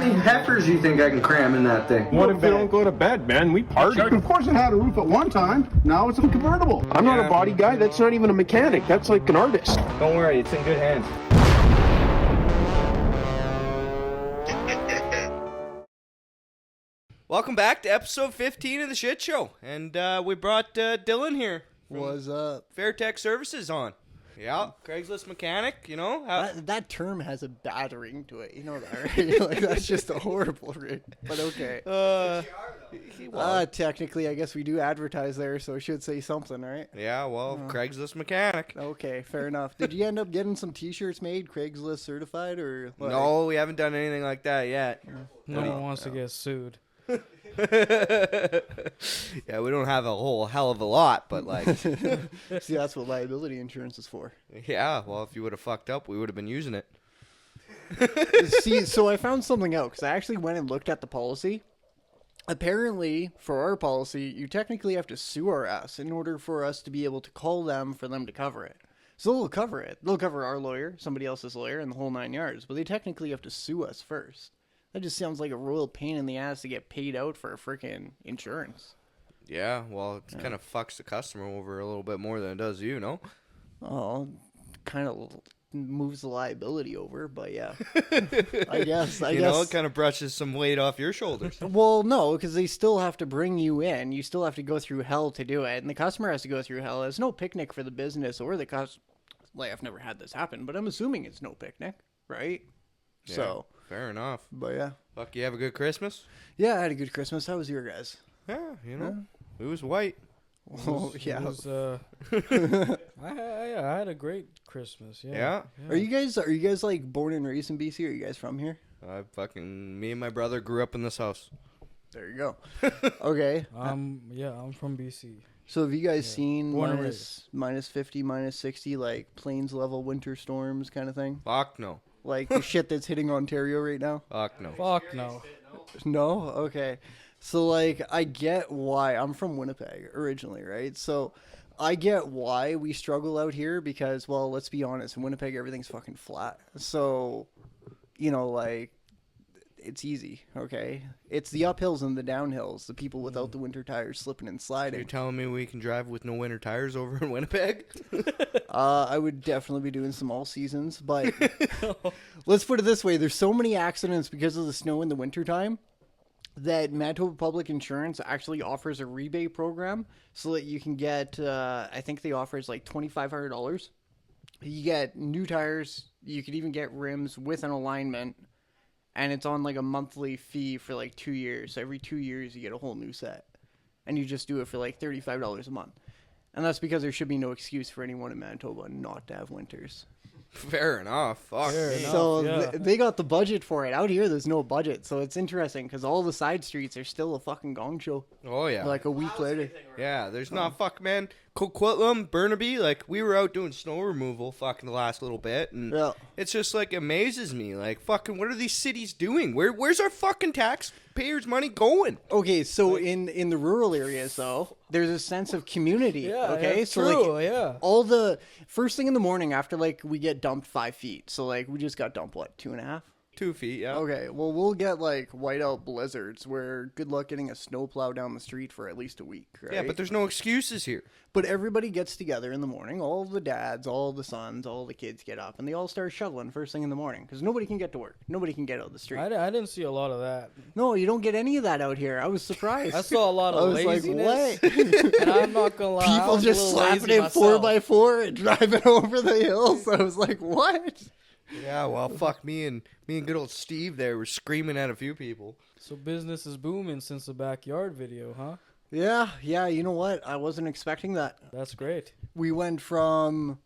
many heifers do you think I can cram in that thing? What if they don't go to bed, man? We party. Of course it had a roof at one time. Now it's a convertible. I'm not a body guy. That's not even a mechanic. That's like an artist. Don't worry, it's in good hands. Welcome back to episode 15 of the Shit Show. And we brought Dylan here. What's up? Fairtech Services on. Yeah, Craigslist mechanic, you know. That term has a bad ring to it. You know that, right? Like, that's just a horrible ring. But okay. Technically, I guess we do advertise there, so I should say something, right? Yeah, well, Craigslist mechanic. Okay, fair enough. Did you end up getting some T-shirts made, Craigslist certified, or what? No, we haven't done anything like that yet. No one wants to get sued. Yeah, we don't have a whole hell of a lot, but like... See, that's what liability insurance is for. Yeah, well, if you would have fucked up, we would have been using it. See, so I found something out, because I actually went and looked at the policy. Apparently, for our policy, you technically have to sue our ass in order for us to be able to call them for them to cover it. So they'll cover it. They'll cover our lawyer, somebody else's lawyer, and the whole 9 yards. But they technically have to sue us first. That just sounds like a royal pain in the ass to get paid out for a freaking insurance. Yeah, well, it kind of fucks the customer over a little bit more than it does you, no? Oh, kind of moves the liability over, but yeah. I guess. You know, it kind of brushes some weight off your shoulders. Well, no, because they still have to bring you in. You still have to go through hell to do it, and the customer has to go through hell. It's no picnic for the business or the customer. Like, I've never had this happen, but I'm assuming it's no picnic, right? Yeah, so fair enough. But yeah. Fuck, you have a good Christmas? Yeah, I had a good Christmas. How was your guys? Yeah, you know, it was white. Oh, yeah. It was, I had a great Christmas. Yeah. Are you guys like born and raised in BC? Are you guys from here? Me and my brother grew up in this house. There you go. Okay. Yeah, I'm from BC. So have you guys seen minus 50, minus 60, like plains level winter storms kind of thing? Fuck no. Like the shit that's hitting Ontario right now? Fuck no. Fuck no. No? Okay. So, like, I get why. I'm from Winnipeg originally, right? So, I get why we struggle out here because, well, let's be honest. In Winnipeg, everything's fucking flat. So, you know, like, it's easy, okay? It's the uphills and the downhills, the people without the winter tires slipping and sliding. You're telling me we can drive with no winter tires over in Winnipeg? I would definitely be doing some all seasons, but let's put it this way. There's so many accidents because of the snow in the wintertime that Manitoba Public Insurance actually offers a rebate program so that you can get, I think they offer is like $2,500. You get new tires. You could even get rims with an alignment. And it's on like a monthly fee for like 2 years. So every 2 years you get a whole new set. And you just do it for like $35 a month. And that's because there should be no excuse for anyone in Manitoba not to have winters. Fair enough. Fuck. So they got the budget for it. Out here, there's no budget. So it's interesting because all the side streets are still a fucking gong show. Oh, yeah. Like a week later. Yeah, there's not fuck, man. Coquitlam, Burnaby, like we were out doing snow removal fucking the last little bit. And it's just like amazes me. Like fucking what are these cities doing? Where's our fucking taxpayers' money going? Okay, so in the rural areas though, there's a sense of community. Yeah, okay, that's so true, like yeah. all the first thing in the morning after like we get dumped 5 feet. So like we just got dumped what 2.5? 2 feet, yeah. Okay, well we'll get like whiteout blizzards where good luck getting a snowplow down the street for at least a week. Right? Yeah, but there's no excuses here. But everybody gets together in the morning. All the dads, all the sons, all the kids get up and they all start shoveling first thing in the morning because nobody can get to work. Nobody can get out the street. I didn't see a lot of that. No, you don't get any of that out here. I was surprised. I saw a lot of laziness. Like, what? And I'm not gonna lie. People just slapping it 4x4 and driving over the hills. I was like, what? Yeah, well, fuck me and good old Steve there were screaming at a few people. So business is booming since the backyard video, huh? Yeah, you know what? I wasn't expecting that. That's great. We went from,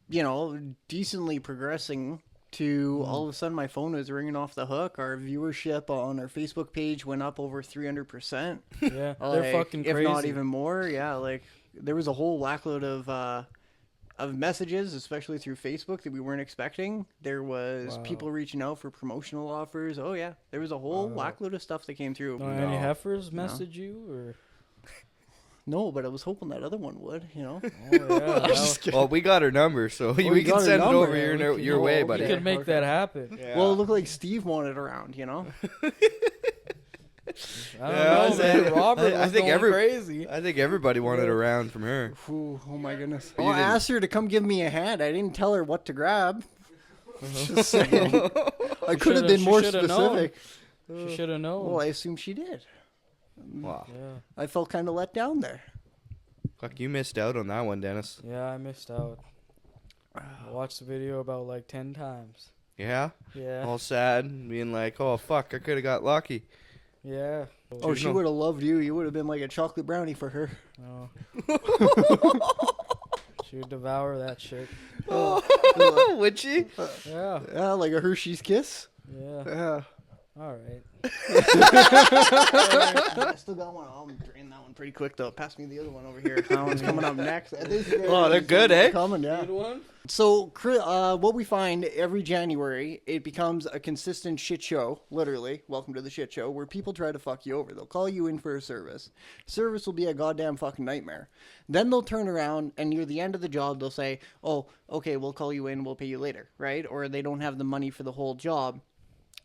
you know, decently progressing to all of a sudden my phone was ringing off the hook. Our viewership on our Facebook page went up over 300%. Yeah, like, they're fucking crazy. If not even more. Yeah, like there was a whole whackload of messages, especially through Facebook, that we weren't expecting. There was people reaching out for promotional offers. Oh yeah, there was a whole whackload of stuff that came through. Any heifers message you or? No, but I was hoping that other one would, you know. Oh, yeah. Well, we got her number, so we we got can her send it number, over yeah, your way, We buddy. could make that happen. Yeah. Well, it looked like Steve wanted around, you know. I Yeah, don't know, man. Robert I was think going crazy. I think everybody wanted around from her. Ooh, oh my goodness. You Well, I didn't- asked her to come give me a hand. I didn't tell her what to grab. Just saying. I could have been more specific. She should have known. Well, I assume she did. Wow. Yeah. I felt kind of let down there. Fuck, you missed out on that one, Dennis. Yeah, I missed out. I watched the video about like 10 times. Yeah? Yeah. All sad, being like, oh, fuck, I could have got lucky. Yeah. Oh, she would have loved you. You would have been like a chocolate brownie for her. Oh. She would devour that shit. Would she? Yeah. Yeah, like a Hershey's kiss. Yeah. Yeah. All right. I still got one. I'll drain that one pretty quick though. Pass me the other one over here. That one's coming up next. Oh, they're good, eh? Coming, yeah. Good one? So, what we find every January, it becomes a consistent shit show, literally, welcome to the shit show, where people try to fuck you over. They'll call you in for a service. Service will be a goddamn fucking nightmare. Then they'll turn around, and near the end of the job, they'll say, oh, okay, we'll call you in, we'll pay you later, right? Or they don't have the money for the whole job.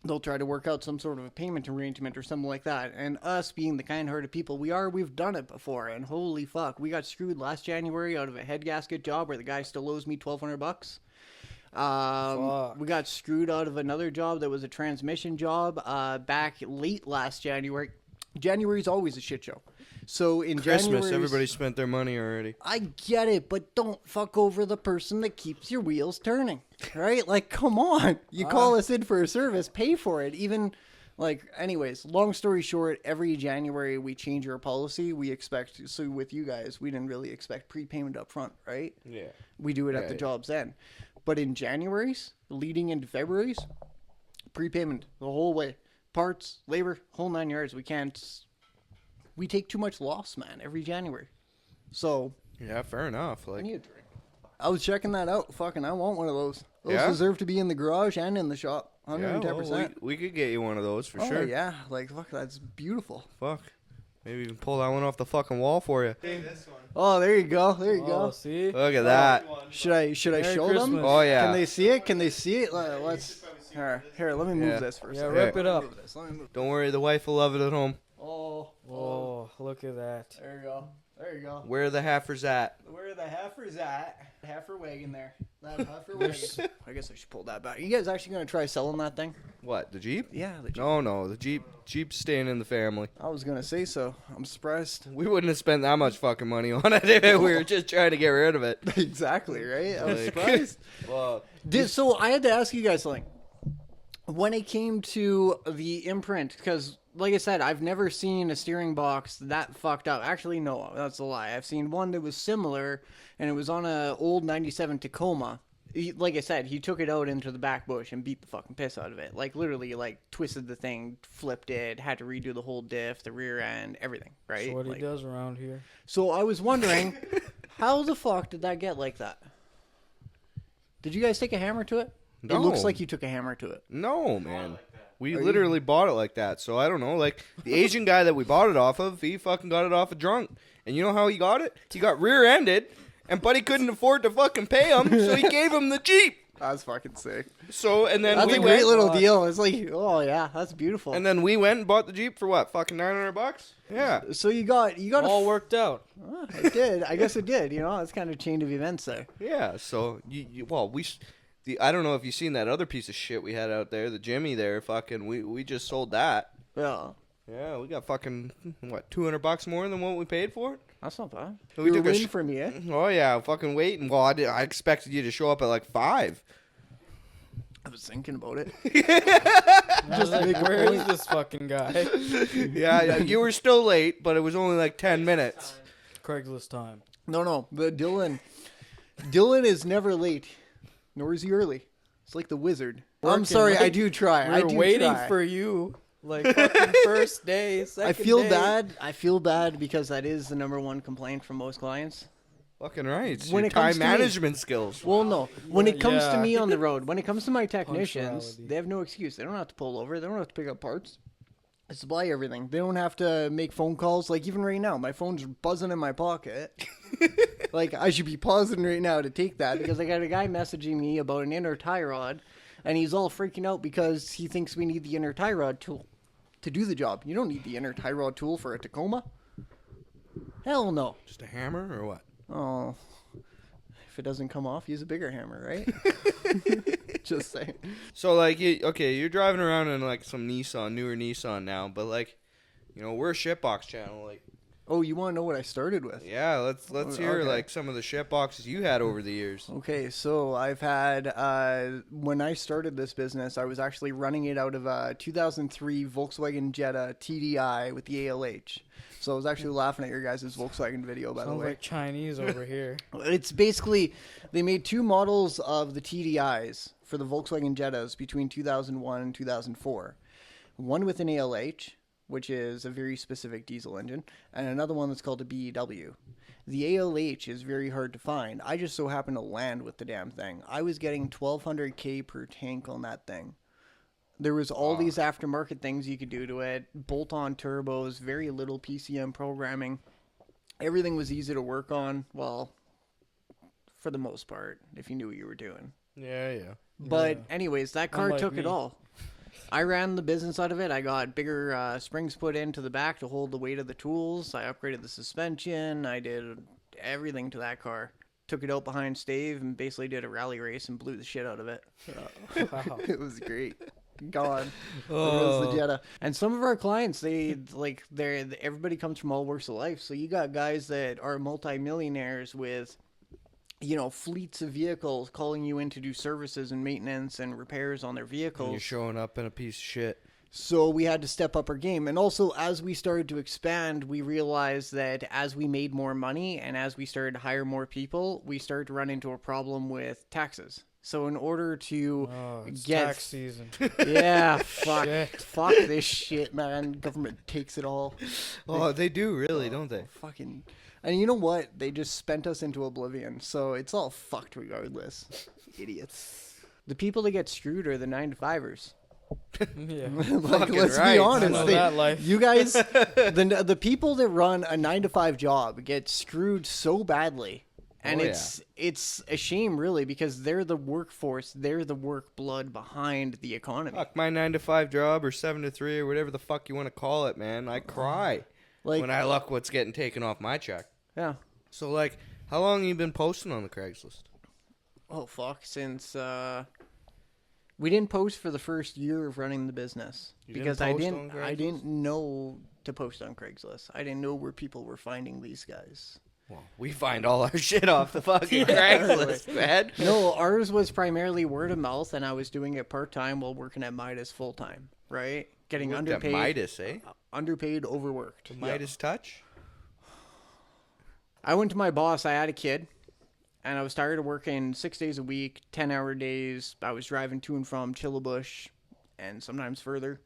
They'll try to work out some sort of a payment arrangement or something like that. And us being the kind-hearted people we've done it before. And holy fuck, we got screwed last January out of a head gasket job where the guy still owes me $1,200. We got screwed out of another job that was a transmission job back late last January. January's always a shit show. So in Christmas, January, everybody spent their money already. I get it, but don't fuck over the person that keeps your wheels turning, right? Like, come on. You call us in for a service, pay for it. Even, like, anyways, long story short, every January we change our policy. We expect, so with you guys, we didn't really expect prepayment up front, right? Yeah. We do it at the job's end. But in January's, leading into February's, prepayment the whole way. Parts, labor, whole 9 yards. We take too much loss, man, every January. So, Yeah, fair enough. Like, I need a drink. I was checking that out. Fucking, I want one of those. Those Yeah? deserve to be in the garage and in the shop. yeah, 110%. well, we could get you one of those for oh, sure. yeah. Like, fuck, that's beautiful. Fuck. Maybe even pull that one off the fucking wall for you. Oh, there you go. There you Oh, go. see? Look at that. Should I Merry show Christmas. them? Oh, yeah. Can they see it? Can they see it? Let's. Here, let me move Yeah. this for a Yeah, second. rip it up. Let me move. Don't worry, the wife will love it at home. Oh, look at that. There you go. There you go. Where are the heifers at? Where are the heifers at? Heifer wagon there. That heifer wagon. I guess I should pull that back. You guys actually gonna try selling that thing? What, the Jeep? Yeah, the Jeep. No, the Jeep's staying in the family. I was gonna say so. I'm surprised. We wouldn't have spent that much fucking money on it if we were just trying to get rid of it. Exactly, right? I was Like- surprised. Well, So I had to ask you guys something. When it came to the imprint, because like I said, I've never seen a steering box that fucked up. Actually, no, that's a lie. I've seen one that was similar, and it was on a old 97 Tacoma. Like I said, he took it out into the back bush and beat the fucking piss out of it. Like, literally, like, twisted the thing, flipped it, had to redo the whole diff, the rear end, everything, right? That's what Like, he does around here. so I was wondering, how the fuck did that get like that? Did you guys take a hammer to it? No. It looks like you took a hammer to it. no, man. We literally bought it like that. So I don't know. Like, the Asian guy that we bought it off of, he fucking got it off a drunk. And you know how he got it? He got rear-ended, and Buddy couldn't afford to fucking pay him, so he gave him the Jeep. That's fucking sick. So, and then That's we a great went, little deal. It's like, oh yeah, that's beautiful. and then we went and bought the Jeep for what? Fucking $900? Yeah. So you got All worked out. it did. I guess it did. You know, it's kind of chain of events there. Yeah, so I don't know if you've seen that other piece of shit we had out there, the Jimmy there. Fucking, we just sold that. Yeah, Yeah, we got fucking what, $200 more than what we paid for it. that's not bad. We You were took a waiting sh- for me, eh? Oh yeah, fucking waiting. Well, I expected you to show up at like 5. I was thinking about it. Just like, where is this fucking guy? Yeah, you were still late, but it was only like 10 minutes. Craigslist time. No, but Dylan is never late, nor is he early. It's like the wizard. I'm Working sorry, I late. do try. We I were do waiting try. for you. Like fucking first day, second I feel day. bad. I feel bad because that is the number one complaint from most clients. Fucking right. It's When your it comes time to me- management skills. Well, no. When it comes to Yeah. me on the road, when it comes to my technicians, Punctuality. they have no excuse. They don't have to pull over. They don't have to pick up parts. supply everything. They don't have to make phone calls. Like, even right now, my phone's buzzing in my pocket. Like, I should be pausing right now to take that because I got a guy messaging me about an inner tie rod, and he's all freaking out because he thinks we need the inner tie rod tool to do the job. You don't need the inner tie rod tool for a Tacoma. Hell no. Just a hammer or what? Oh, if it doesn't come off, use a bigger hammer, right? Just saying. So, like, you're driving around in, like, some newer Nissan now, but, like, you know, we're a shitbox channel. Like, Oh, you want to know what I started with? yeah, let's hear, Okay. like, some of the shitboxes you had over the years. Okay, so I've had, when I started this business, I was actually running it out of a 2003 Volkswagen Jetta TDI with the ALH. So I was actually laughing at your guys' Volkswagen video, by the Sounds way. like Chinese over here. It's basically, they made two models of the TDIs for the Volkswagen Jettas between 2001 and 2004. One with an ALH, which is a very specific diesel engine, and another one that's called a BEW. The ALH is very hard to find. I just so happened to land with the damn thing. I was getting 1,200K per tank on that thing. There was all these aftermarket things you could do to it, bolt-on turbos, very little PCM programming. Everything was easy to work on, well, for the most part, if you knew what you were doing. Yeah. But anyways, that car Unlike took it me. all. I ran the business out of it. I got bigger springs put into the back to hold the weight of the tools. I upgraded the suspension. I did everything to that car. Took it out behind Stave and basically did a rally race and blew the shit out of it. Wow. It was great. God, it was the Jetta. And some of our clients, everybody comes from all walks of life. So you got guys that are multimillionaires with, you know, fleets of vehicles calling you in to do services and maintenance and repairs on their vehicles. And you're showing up in a piece of shit. So we had to step up our game. And also, as we started to expand, we realized that as we made more money and as we started to hire more people, we started to run into a problem with taxes. So in order to It's get tax season. yeah, fuck Shit. this shit, man. Government takes it all. Oh, they do, really, don't they? Fucking. And you know what? They just spent us into oblivion. So it's all fucked regardless. Idiots. The people that get screwed are the 9-to-5ers. Yeah. Like, Fucking let's right. be I honest. know that life. You guys, the people that run a 9-to-5 job get screwed so badly. And Oh, it's a shame, really, because they're the workforce. They're the work blood behind the economy. Fuck my 9-to-5 job or 7-to-3 or whatever the fuck you want to call it, man. I cry Like, when I look what's getting taken off my check. yeah. So, like, how long have you been posting on the Craigslist? Oh, fuck. Since, we didn't post for the first year of running the business. You didn't Because post I on Craigslist? didn't know to post on Craigslist. I didn't know where people were finding these guys. Well, we find all our shit off the fucking Craigslist, man. No, ours was primarily word of mouth, and I was doing it part-time while working at Midas full-time, right? Getting Worked at underpaid. Midas, eh? Underpaid, overworked. Midas touch? I went to my boss. I had a kid, and I was tired of working 6 days a week, 10-hour days. I was driving to and from Chillibush and sometimes further.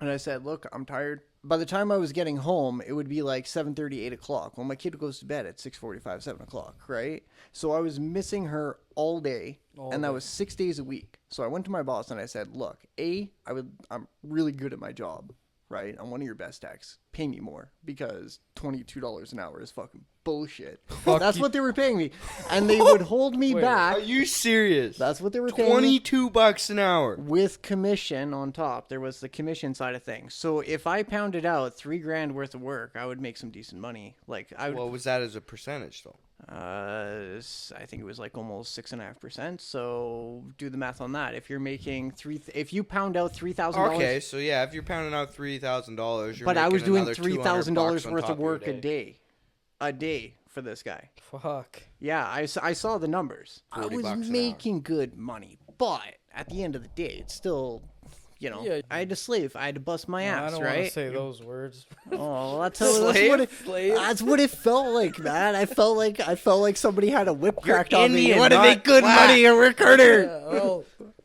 And I said, look, I'm tired. By the time I was getting home, it would be like 7:30, 8 o'clock. Well, my kid goes to bed at 6:45, 7 o'clock, right? So I was missing her all day, and that was 6 days a week. So I went to my boss and I said, look, I'm really good at my job, right? I'm one of your best techs. Pay me more, because $22 an hour is fucking bullshit. That's what they were paying me. And they would hold me back. Are you serious? That's what they were paying me. $22 an hour. With commission on top. There was the commission side of things. So if I pounded out $3,000 worth of work, I would make some decent money. Like, I would, What was that as a percentage, though? I think it was like almost 6.5%. So do the math on that. If you're making if you pound out $3,000. Okay, so yeah, if you're pounding out $3,000, you're But I was making doing another $3,000 $200 on worth top of your work a day for this guy. Fuck. Yeah, I saw the numbers. I 40 was bucks an making good money, but at the end of the day, it's still, you know, Yeah. I had to slave. I had to bust my I ass, don't want right? to say those words. Oh, that's Slave? that's what it felt like, man. I felt like somebody had a whip You're cracked on me. Indian, You want to not make good black. money and work harder. Well,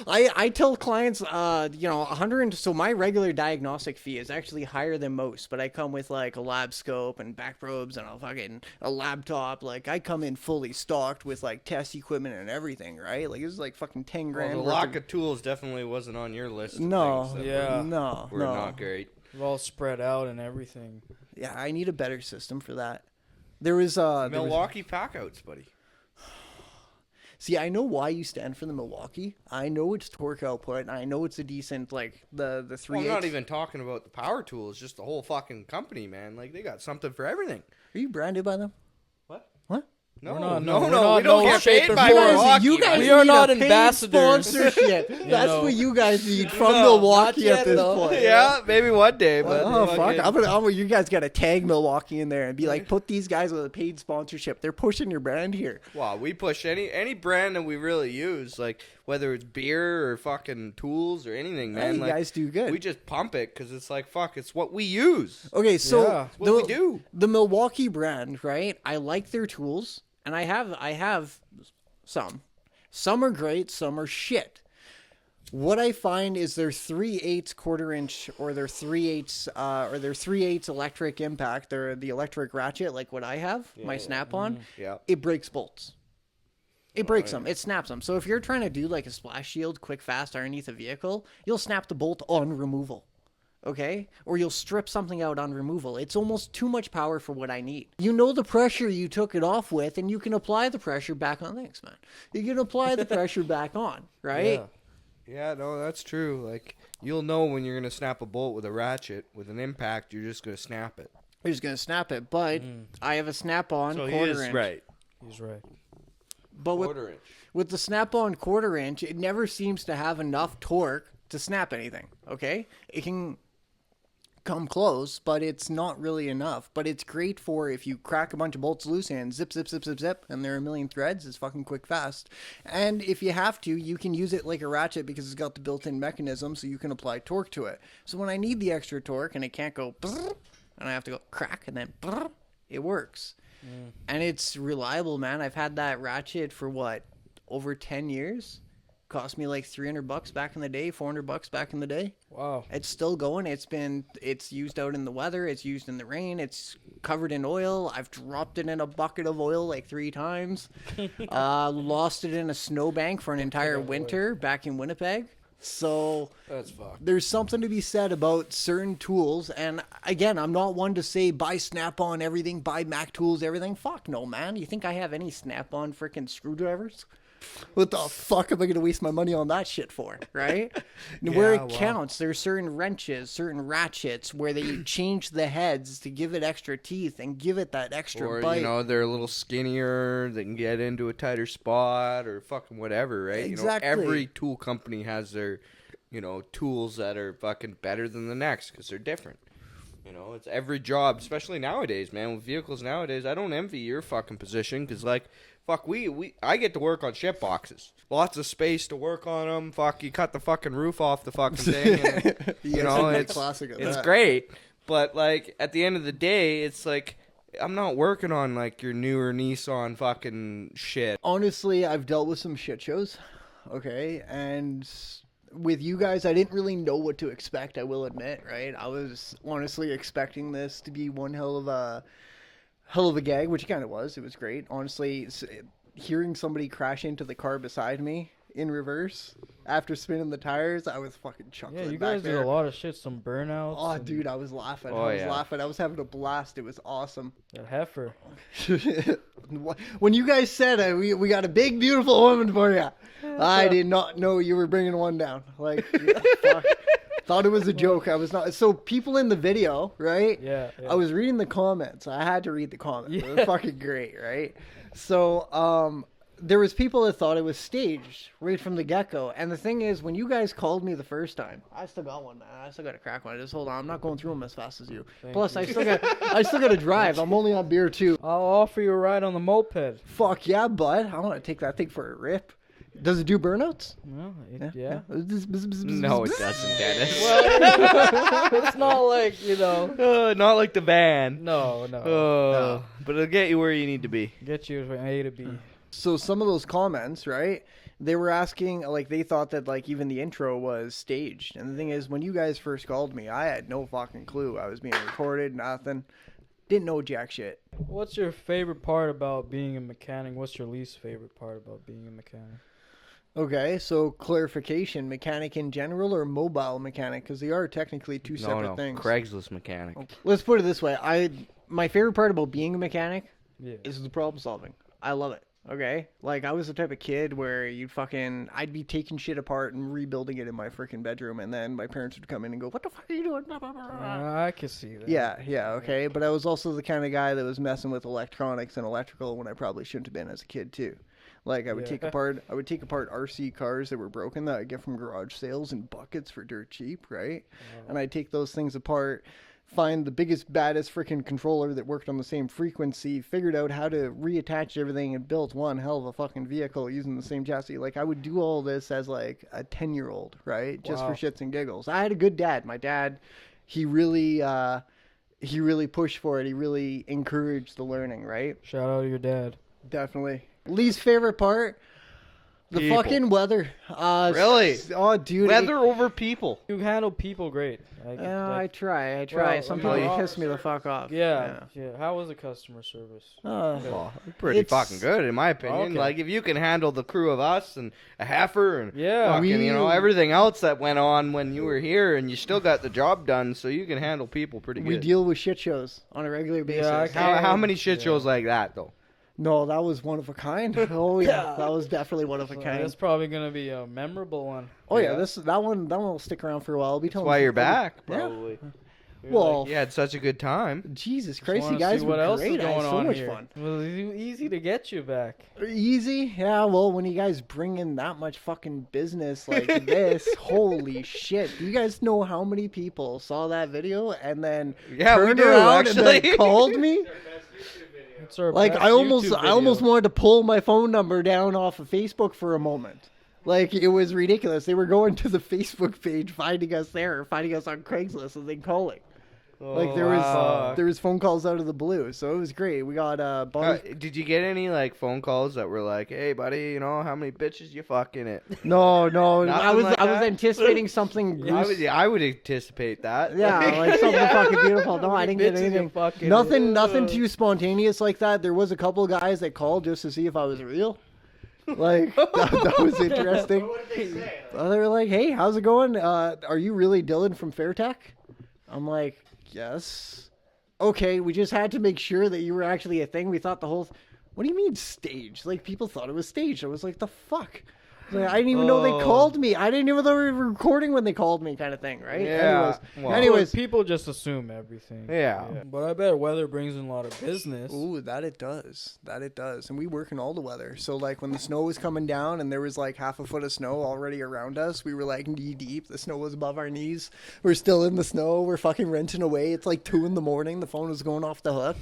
I tell clients, you know, 100. So my regular diagnostic fee is actually higher than most, but I come with like a lab scope and back probes and a laptop. Like I come in fully stocked with like test equipment and everything, right? Like it was like fucking 10 Well, grand. the worth lock of- of tools definitely wasn't on your list. Of No, things that Yeah. no, were no. not great. We're all spread out and everything. Yeah, I need a better system for that. There was Milwaukee packouts, buddy. See, I know why you stand for the Milwaukee. I know it's torque output, and I know it's a decent, like, the 3/8. Well, I'm not even talking about the power tools, just the whole fucking company, man. Like, they got something for everything. Are you branded by them? What? What? No, We're not- no, we're no, not we don't no get shape paid or by form. Milwaukee. You guys We are need not a paid ambassadors. sponsorship. You That's know. what you guys need from No, Milwaukee not yet, at this though. point. Yeah, maybe one day, but Oh fuck! fucking- You guys got to tag Milwaukee in there and be like, put these guys with a paid sponsorship. They're pushing your brand here. Wow, we push any brand that we really use, like whether it's beer or fucking tools or anything, man. You like, guys do good. We just pump it because it's like fuck, it's what we use. Okay, so Yeah, it's what we do. The Milwaukee brand, right? I like their tools, and I have some. Some are great, some are shit. What I find is their 3/8 quarter-inch or their 3/8 electric impact, the electric ratchet, like what I have, my Snap-on, Yeah. it breaks bolts. It breaks them. It snaps them. So if you're trying to do like a splash shield quick, fast underneath a vehicle, you'll snap the bolt on removal. Okay? Or you'll strip something out on removal. It's almost too much power for what I need. You know the pressure you took it off with, and you can apply the pressure back on. Thanks, man. You can apply the pressure back on, right? Yeah, no, that's true. Like, you'll know when you're going to snap a bolt with a ratchet. With an impact, you're just going to snap it. You're just going to snap it. But I have a snap-on So he quarter is inch. right. He's right. But Quarter inch. with the snap-on quarter inch, it never seems to have enough torque to snap anything, okay? It can come close, but it's not really enough. But it's great for if you crack a bunch of bolts loose and zip, zip, zip, zip, zip, and there are a million threads. It's fucking quick, fast. And if you have to, you can use it like a ratchet because it's got the built-in mechanism, so you can apply torque to it. So when I need the extra torque and it can't go brrr, and I have to go crack and then brrr, it works. And it's reliable, man. I've had that ratchet for what, over 10 years? Cost me like $300 back in the day, $400 back in the day. Wow. It's still going. It's used out in the weather. It's used in the rain. It's covered in oil. I've dropped it in a bucket of oil like 3 times. Lost it in a snowbank for an entire winter back in Winnipeg. So That's fucked. there's something to be said about certain tools. And again, I'm not one to say buy Snap-on everything, buy Mac tools, everything. Fuck no, man. You think I have any Snap-on freaking screwdrivers? What the fuck am I going to waste my money on that shit for, right? Where it counts, there's certain wrenches, certain ratchets where they change the heads to give it extra teeth and give it that extra Or, bite. you know, they're a little skinnier, they can get into a tighter spot or fucking whatever, right? Exactly. You know, every tool company has their, you know, tools that are fucking better than the next because they're different. You know, it's every job, especially nowadays, man. With vehicles nowadays, I don't envy your fucking position because, like, fuck, I get to work on shit boxes. Lots of space to work on them. Fuck, you cut the fucking roof off the fucking thing. And, you know, the it's classic of it's that. great. But, like, at the end of the day, it's like, I'm not working on, like, your newer Nissan fucking shit. Honestly, I've dealt with some shit shows, okay? And with you guys, I didn't really know what to expect, I will admit, right? I was honestly expecting this to be one hell of a gag, which it kind of was. It was great. Honestly, hearing somebody crash into the car beside me in reverse after spinning the tires, I was fucking chuckling. Yeah, you back guys did there. a lot of shit, some burnouts. Oh, and dude, I was laughing. Oh, I was yeah. laughing. I was having a blast. It was awesome. That heifer. When you guys said we got a big, beautiful woman for you, I did not know you were bringing one down. Like, fuck. Thought it was a joke. I was not. So people in the video, right? Yeah. I was reading the comments. I had to read the comments. It was fucking great, right? So, there was people that thought it was staged right from the get-go. And the thing is, when you guys called me the first time, I still got one, man. I still got to crack one. Just hold on. I'm not going through them as fast as you. Plus, I still got to drive. I'm only on beer too. I'll offer you a ride on the moped. Fuck yeah, bud. I want to take that thing for a rip. Does it do burnouts? No, yeah. No, it doesn't, Dennis. It's not like, you know. Not like the van. No. But it'll get you where you need to be. Get you from A to B. So some of those comments, right? They were asking, like, they thought that, like, even the intro was staged. And the thing is, when you guys first called me, I had no fucking clue. I was being recorded, nothing. Didn't know jack shit. What's your favorite part about being a mechanic? What's your least favorite part about being a mechanic? Okay, so clarification, mechanic in general or mobile mechanic? Because they are technically two separate things. Craigslist mechanic. Let's put it this way. My favorite part about being a mechanic Yeah. is the problem solving. I love it. Okay? Like, I was the type of kid where I'd be taking shit apart and rebuilding it in my freaking bedroom, and then my parents would come in and go, what the fuck are you doing? Blah, blah, blah, blah. I can see that. Yeah, okay. But I was also the kind of guy that was messing with electronics and electrical when I probably shouldn't have been as a kid, too. Like, I would take apart RC cars that were broken that I'd get from garage sales in buckets for dirt cheap, right? And I'd take those things apart, find the biggest, baddest freaking controller that worked on the same frequency, figured out how to reattach everything, and built one hell of a fucking vehicle using the same chassis. Like, I would do all this as, like, a 10-year-old, right? Just for shits and giggles. I had a good dad. My dad, he really pushed for it. He really encouraged the learning, right? Shout out to your dad. Definitely. Least favorite part? The People. fucking weather. Really? Oh, dude. Weather over people. You handle people great. I try. Well, Some I people mean, piss me the fuck off. Yeah. How was the customer service? Well, pretty fucking good, in my opinion. Okay. Like, if you can handle the crew of us and a heifer and fucking, We- everything else that went on when you were here, and you still got the job done, so you can handle people pretty good. We deal with shit shows on a regular basis. How many shit shows like that, though? No, that was one of a kind. Oh yeah, that was definitely one of a kind. That's probably gonna be a memorable one. Oh yeah, that one will stick around for a while. That's why you're back, Yeah. probably. Well, You had such a good time. Jesus Just Christ, you wanna guys see were what else great. is I had going so on much here. fun. Well, it's easy to get you back. Easy? Yeah, well, when you guys bring in that much fucking business like this, holy shit. Do you guys know how many people saw that video and then Yeah, we turned do, around and actually. then called me? It's our Like, best I almost YouTube video. wanted to pull my phone number down off of Facebook for a moment. Like, it was ridiculous. They were going to the Facebook page, finding us there, finding us on Craigslist, and then calling. Like, there was phone calls out of the blue, so it was great. We got Did you get any, like, phone calls that were like, hey, buddy, how many bitches you fucking it? No, Nothing I was like I was that? anticipating something. I would anticipate that. Yeah, like something fucking beautiful. No, I didn't get bitches you anything. fucking- Nothing too spontaneous like that. There was a couple guys that called just to see if I was real. Like, that was interesting. What did they say? They were like, hey, how's it going? Are you really Dylan from Fairtech? I'm like, yes. Okay, we just had to make sure that you were actually a thing. We thought the whole... What do you mean staged? Like, people thought it was staged. I was like, the fuck? Like, I didn't even know they called me. I didn't even know they were recording when they called me, kind of thing, right? Yeah. Anyways. People just assume everything. Yeah. But I bet weather brings in a lot of business. Ooh, that it does. And we work in all the weather. So, like, when the snow was coming down and there was, like, half a foot of snow already around us, we were, like, knee deep. The snow was above our knees. We're still in the snow. We're fucking wrenching away. It's, like, 2 a.m. The phone was going off the hook.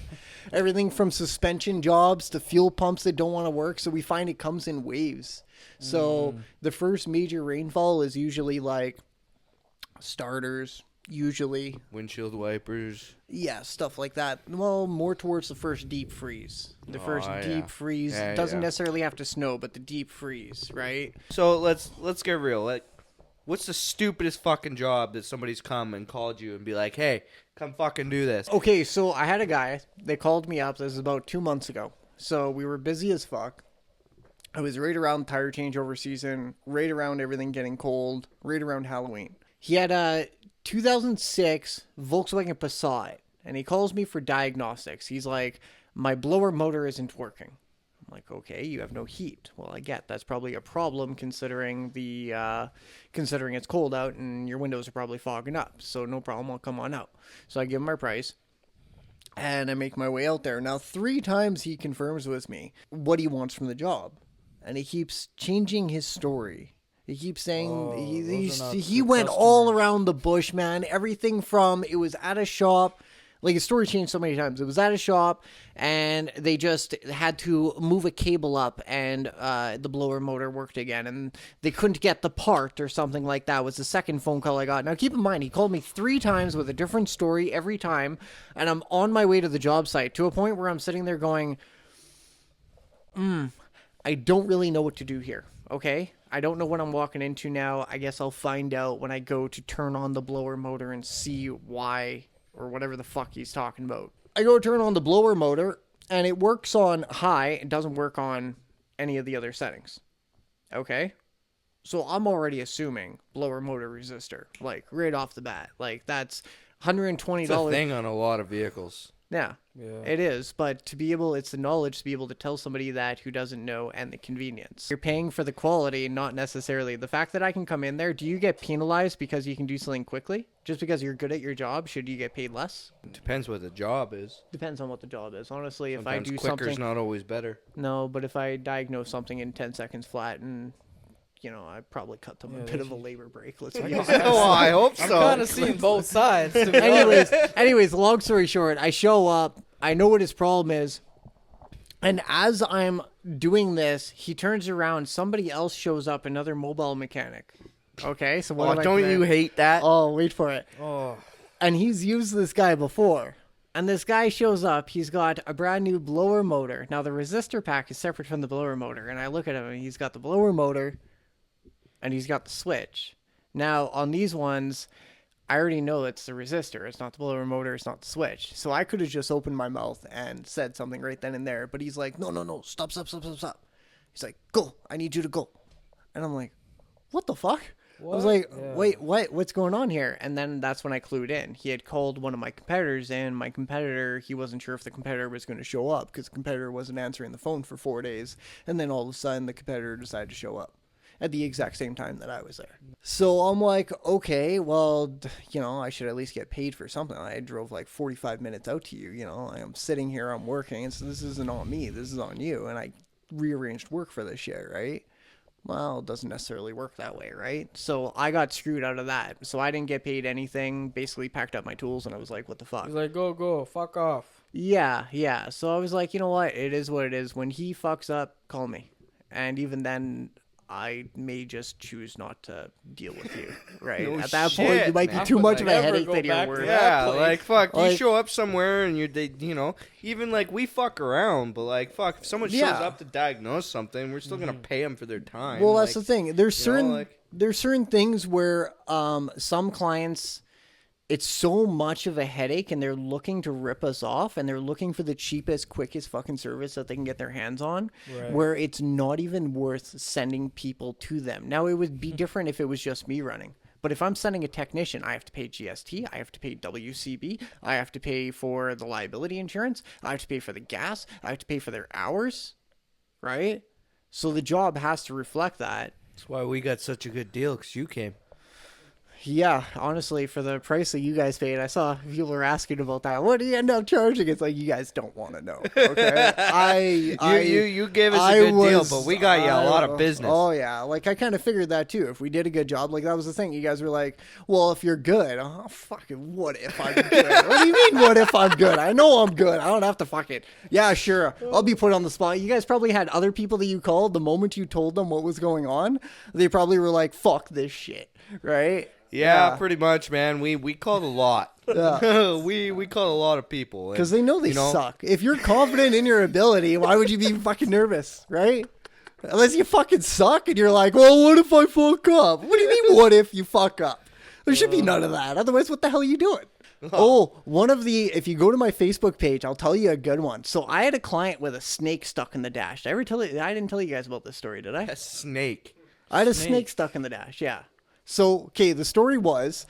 Everything from suspension jobs to fuel pumps that don't want to work. So we find it comes in waves. So the first major rainfall is usually, like, starters, usually. Windshield wipers. Yeah, stuff like that. Well, more towards the first deep freeze. The first deep freeze doesn't necessarily have to snow, but the deep freeze, right? So let's get real. Like, what's the stupidest fucking job that somebody's come and called you and be like, hey, come fucking do this? Okay, so I had a guy. They called me up. This is about 2 months ago. So we were busy as fuck. It was right around tire changeover season, right around everything getting cold, right around Halloween. He had a 2006 Volkswagen Passat, and he calls me for diagnostics. He's like, my blower motor isn't working. I'm like, okay, you have no heat. Well, I get that's probably a problem considering considering it's cold out and your windows are probably fogging up. So no problem, I'll come on out. So I give him my price. And I make my way out there. Now, 3 times he confirms with me what he wants from the job. And he keeps changing his story. He keeps saying he went all around the bush, man. Everything from it was at a shop. Like, his story changed so many times. It was at a shop, and they just had to move a cable up, and the blower motor worked again. And they couldn't get the part or something like that was the second phone call I got. Now, keep in mind, he called me 3 times with a different story every time, and I'm on my way to the job site to a point where I'm sitting there going, I don't really know what to do here, okay? I don't know what I'm walking into now. I guess I'll find out when I go to turn on the blower motor and see why or whatever the fuck he's talking about. I go turn on the blower motor, and it works on high. It doesn't work on any of the other settings. Okay? So I'm already assuming blower motor resistor, like right off the bat. Like that's $120. It's a thing on a lot of vehicles. Yeah, it is. But to be able, it's the knowledge to be able to tell somebody that who doesn't know, and the convenience. You're paying for the quality, not necessarily the fact that I can come in there. Do you get penalized because you can do something quickly? Just because you're good at your job, should you get paid less? It depends what the job is. Depends on what the job is. Honestly, Sometimes if I do quicker's something, not always better. no, but if I diagnose something in 10 seconds flat, and I probably cut them a bit of a labor break. Let's be honest. Oh, I hope I'm so. kind of seeing both sides. To be honest. anyways, long story short, I show up. I know what his problem is. And as I'm doing this, he turns around. Somebody else shows up, another mobile mechanic. Okay, so what am I don't gonna- you hate that? Oh, wait for it. Oh, And he's used this guy before. And this guy shows up. He's got a brand new blower motor. Now, the resistor pack is separate from the blower motor. And I look at him, and he's got the blower motor, and he's got the switch. Now, on these ones, I already know it's the resistor. It's not the blower motor. It's not the switch. So I could have just opened my mouth and said something right then and there. But he's like, no, stop. He's like, go. I need you to go. And I'm like, what the fuck? I was like, wait, what? What's going on here? And then that's when I clued in. He had called one of my competitors in. My competitor, he wasn't sure if the competitor was going to show up because the competitor wasn't answering the phone for 4 days. And then all of a sudden, the competitor decided to show up at the exact same time that I was there. So I'm like, okay, well, I should at least get paid for something. I drove like 45 minutes out to you, I'm sitting here, I'm working, and so this isn't on me, this is on you, and I rearranged work for this shit, right? Well, it doesn't necessarily work that way, right? So I got screwed out of that. So I didn't get paid anything, basically packed up my tools, and I was like, what the fuck? he's like, go, fuck off. Yeah. So I was like, you know what? It is what it is. When he fucks up, call me. And even then, I may just choose not to deal with you, right? No At that shit, point, you might man. be too much of a Never headache go that you're back to worth. that. Yeah, place. like fuck, you Like- show up somewhere and even like we fuck around, but like fuck, if someone shows Yeah. up to diagnose something, we're still gonna pay them for their time. Well, like, that's the thing. There's certain like- there's certain things where some clients, it's so much of a headache, and they're looking to rip us off, and they're looking for the cheapest, quickest fucking service that they can get their hands on, Right. where it's not even worth sending people to them. Now, it would be different if it was just me running. But if I'm sending a technician, I have to pay GST, I have to pay WCB, I have to pay for the liability insurance, I have to pay for the gas, I have to pay for their hours, right? So the job has to reflect that. That's why we got such a good deal, because you came. Yeah, honestly, for the price that you guys paid, I saw people were asking about that. What do you end up charging? It's like, you guys don't want to know. Okay, You gave us a good deal, but we got you a lot of business. Oh yeah, like I kind of figured that too. If we did a good job, like that was the thing. You guys were like, "Well, if you're good, oh fucking what if I'm good? What do you mean, what if I'm good? I know I'm good. I don't have to fuck it. Yeah, sure. I'll be put on the spot." You guys probably had other people that you called the moment you told them what was going on. They probably were like, "Fuck this shit," right? Yeah, pretty much, man. We called a lot. Yeah. we called a lot of people. Because they know they suck. If you're confident in your ability, why would you be fucking nervous, right? Unless you fucking suck and you're like, well, what if I fuck up? What do you mean, what if you fuck up? There should be none of that. Otherwise, what the hell are you doing? If you go to my Facebook page, I'll tell you a good one. So I had a client with a snake stuck in the dash. Did I ever tell you? I didn't tell you guys about this story, did I? A snake. I had a snake stuck in the dash, yeah. So, okay, the story was,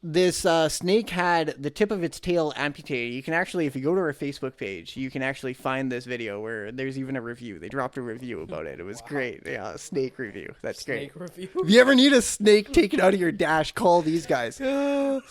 this snake had the tip of its tail amputated. You can actually, if you go to our Facebook page, you can actually find this video where there's even a review. They dropped a review about it. It was great. Yeah, a snake review. That's Snake great. review. If you ever need a snake taken out of your dash, call these guys. Oh,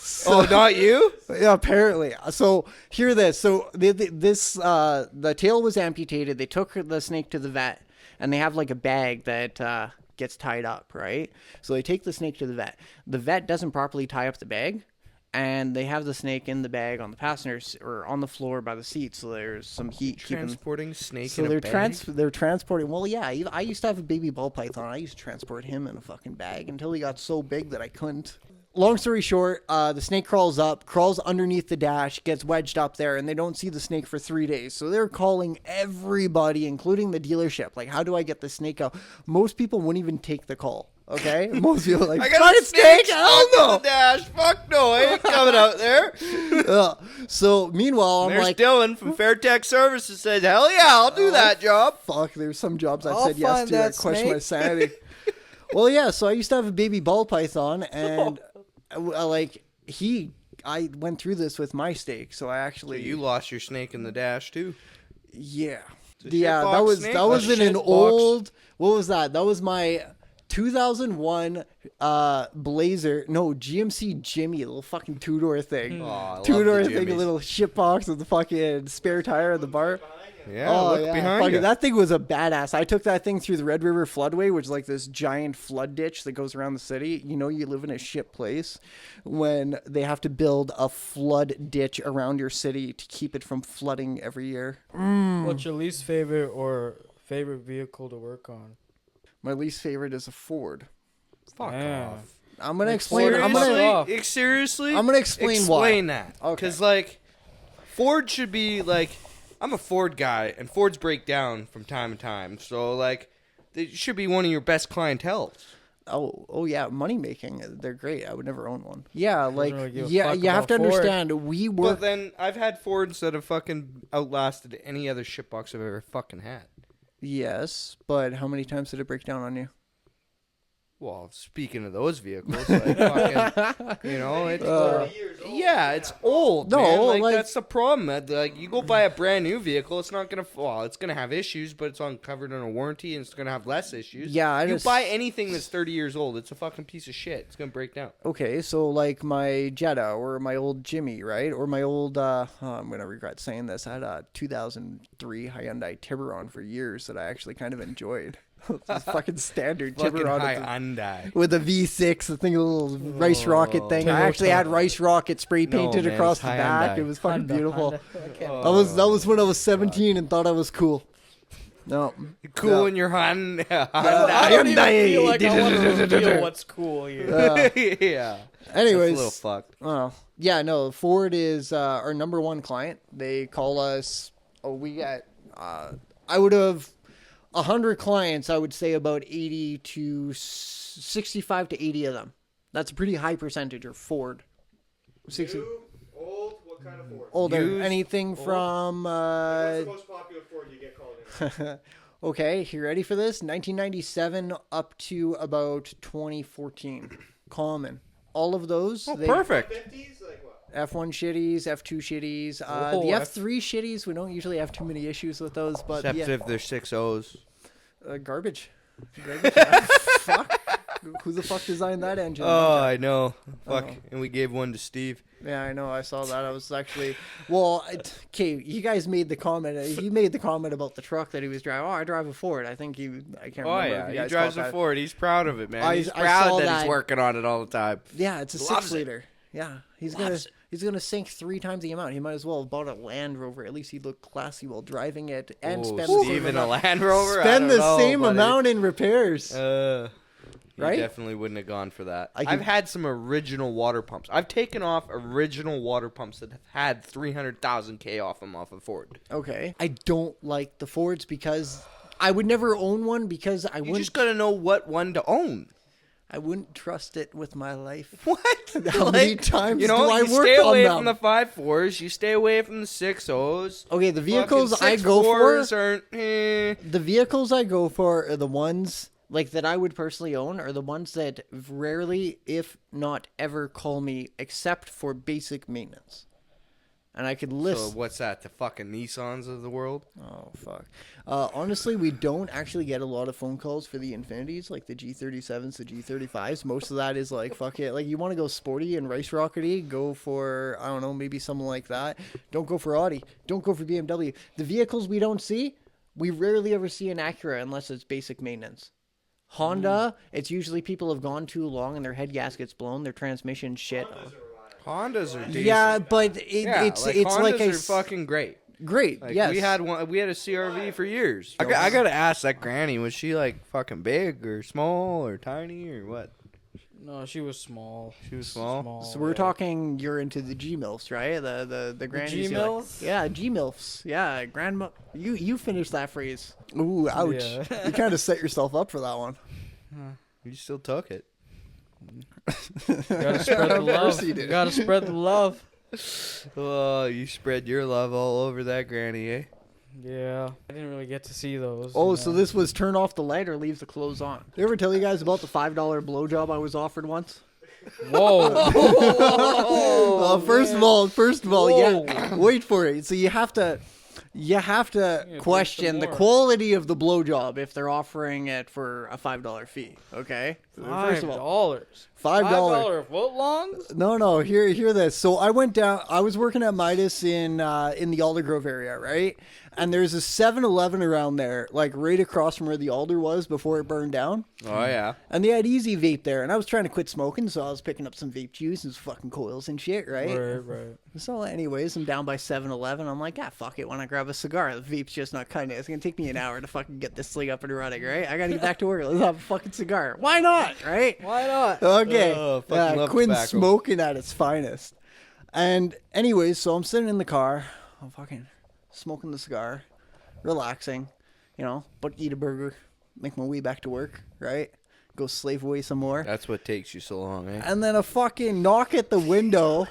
not you? Yeah, apparently. So hear this. So the tail was amputated. They took the snake to the vet, and they have like a bag that gets tied up, right? So they take the snake to the vet. The vet doesn't properly tie up the bag, and they have the snake in the bag on the passengers or on the floor by the seat. So there's some heat Transporting snake So in they're a bag? they're transporting. Well, yeah. I used to have a baby ball python. I used to transport him in a fucking bag until he got so big that I couldn't. Long story short, the snake crawls underneath the dash, gets wedged up there, and they don't see the snake for 3 days. So they're calling everybody, including the dealership. Like, how do I get the snake out? Most people wouldn't even take the call. Okay? Most people are like, I got a snake! snake Hell stuck no! in the dash. Fuck no, I ain't coming out there. So meanwhile, I'm There's like, Dylan from Fairtech Services says, hell yeah, I'll do that job. fuck, there's some jobs I've I'll said yes find to. I that question my snake. sanity. Well, yeah. So I used to have a baby ball python, and I went through this with my steak. So I actually, You lost your snake in the dash too. yeah, a yeah. shitbox That was snake? that was A in an shitbox. old. What was that? That was my 2001 Blazer. No, GMC Jimmy, a little fucking two-door thing. Oh, I love Two-door the thing, a Jimmys. little shitbox with the fucking spare tire at the bar. Yeah, look behind fucking- you. that thing was a badass. I took that thing through the Red River Floodway, which is like this giant flood ditch that goes around the city. You know, you live in a shit place when they have to build a flood ditch around your city to keep it from flooding every year. What's your least favorite or favorite vehicle to work on? My least favorite is a Ford. Fuck Yeah. off. I'm gonna Like explain. Ford I'm gonna. Seriously? Seriously? I'm gonna explain why. Explain that. Okay. Because, like, Ford should be, like, I'm a Ford guy, and Fords break down from time to time. So, like, they should be one of your best clientele. Oh yeah, money making. They're great. I would never own one. Yeah, like really give a yeah, fuck you have to about Ford. understand. We But work. then I've had Fords that have fucking outlasted any other shitbox I've ever fucking had. Yes, but how many times did it break down on you? Well, speaking of those vehicles, like, fucking, you know, it's yeah, it's old. No, man. like- That's the problem. Like, you go buy a brand new vehicle, it's not gonna. Well, it's gonna have issues, but it's covered under warranty, and it's gonna have less issues. Yeah, you buy anything that's 30 years old, it's a fucking piece of shit. It's gonna break down. Okay, so like my Jetta or my old Jimmy, right? Or my old, I'm going to regret saying this. I had a 2003 Hyundai Tiburon for years that I actually kind of enjoyed. It's a fucking standard Fucking Tiburon Hyundai. with a V6, the thing, a little rice rocket thing. I actually had rice rocket spray painted man, across it's the back. Hyundai. It was fucking beautiful. Honda. That was when I was 17 and thought I was cool. No. Cool No. in your Hyundai. I don't even Hyundai. feel like I want to reveal what's cool here. yeah. Anyways, That's a little fucked. Oh, yeah, no, Ford is our number one client. They call us, we got, I would have 100 clients, I would say about 80 to 65 to 80 of them. That's a pretty high percentage of Ford. 60, Old, what kind of Ford? older, Used, anything from, What's the most popular Ford you get called in? okay, you ready for this? 1997 up to about 2014. Common. All of those. Oh, they- perfect. 50s? Like what? F1 shitties, F2 shitties. Oh, The F3 shitties, we don't usually have too many issues with those, but Except yeah, if they're 6 O's. garbage. Fuck. Who the fuck designed that engine? Oh, I know. Fuck. And we gave one to Steve. Yeah, I know. I saw that. I was actually, well, okay. You guys made the comment. He made the comment about the truck that he was driving. Oh, I drive a Ford. I think I can't Oh, remember. yeah. if you He guys drives caught a that. Ford. He's proud of it, man. I He's saw proud that that. he's working on it all the time. Yeah, it's a Loves 6-liter. Yeah, he's gonna sink 3 times the amount. He might as well have bought a Land Rover. At least he'd look classy while driving it and spend the same Steve in a amount. Land Rover? I Spend don't the know, same buddy. amount in repairs. He Right? definitely wouldn't have gone for that. I can- I've had some original water pumps. I've taken off original water pumps that have had 300,000 K off them off of Ford. Okay. I don't like the Fords because I would never own one because I You wouldn't. just gotta know what one to own. I wouldn't trust it with my life. What? How many times you know, do I you work stay on away them? from the 5.4s. You stay away from the 6.0s. Okay, the vehicles Fucking I go for, 6.4s aren't. the vehicles I go for are the ones like that I would personally own are the ones that rarely, if not ever, call me except for basic maintenance. And I could list. So what's that? The fucking Nissans of the world? Oh, fuck. Honestly, we don't actually get a lot of phone calls for the Infinities, like the G37s, the G35s. Most of that is like, fuck it. Like, you want to go sporty and race rockety, go for, I don't know, maybe something like that. Don't go for Audi. Don't go for BMW. The vehicles we don't see, we rarely ever see an Acura unless it's basic maintenance. Honda, it's usually people have gone too long and their head gasket's blown, their transmission shit. Hondas are decent. Yeah, but it's Hondas like are fucking great. great. Like, yes. we had a CRV for years. I gotta ask that granny, was she like fucking big or small or tiny or what? No, she was small. She was small? So we're talking. You're into the G-MILFs, right? The grannies. you like- G-MILFs? Yeah, G-MILFs. Yeah, grandma. You finished that phrase. Ooh, ouch! Yeah. You kind of set yourself up for that one. You still took it. Gotta spread the Of course love. you did. Gotta spread the love. Oh, you spread your love all over that granny, eh? Yeah, I didn't really get to see those. Oh, so this was turn off the light or leave the clothes on. Did I ever tell you guys about the $5 blowjob I was offered once? Whoa. First of all, yeah. Wait for it. So you have to question the quality of the blowjob if they're offering it for a $5 fee. Okay. First of all, $5 foot longs? No. Hear this. So I went down. I was working at Midas in the Aldergrove area, right? And there's a 7-Eleven around there, like right across from where the Alder was before it burned down. Oh yeah. And they had Easy Vape there, and I was trying to quit smoking, so I was picking up some vape juice and fucking coils and shit, right? Right. So anyways, I'm down by 7-Eleven. I'm like, fuck it. When I grab a cigar, the vape's just not cutting it. It's going to take me an hour to fucking get this thing up and running, right? I got to get back to work. Let's have a fucking cigar. Why not, right? Why not? Okay. Fucking Quinn tobacco. smoking at its finest. And anyways, so I'm sitting in the car. I'm fucking smoking the cigar, relaxing, but eat a burger, make my way back to work, right? Go slave away some more. That's what takes you so long, eh? And then a fucking knock at the window,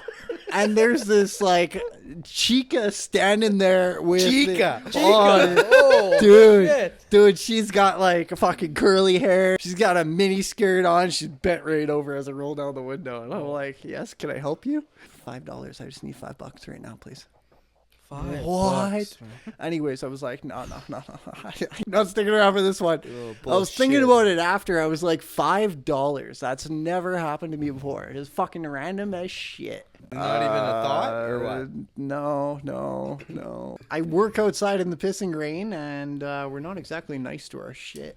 and there's this like chica standing there with Chica. Oh, dude, she's got like fucking curly hair. She's got a mini skirt on. She's bent right over as I roll down the window, and I'm like, "Yes, can I help you?" $5. I just need $5 right now, please. What? Anyways, I was like, no. I'm not sticking around for this one. I was thinking about it after. I was like, $5. That's never happened to me before. It's fucking random as shit. Not even a thought, or what? No. I work outside in the pissing rain, and we're not exactly nice to our shit.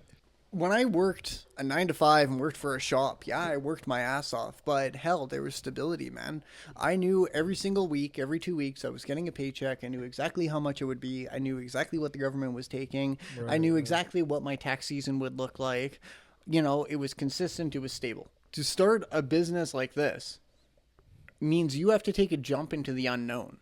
When I worked a 9-to-5 and worked for a shop, I worked my ass off. But hell, there was stability, man. I knew every single week, every 2 weeks, I was getting a paycheck. I knew exactly how much it would be. I knew exactly what the government was taking. Right, I knew exactly what my tax season would look like. It was consistent. It was stable. To start a business like this means you have to take a jump into the unknown.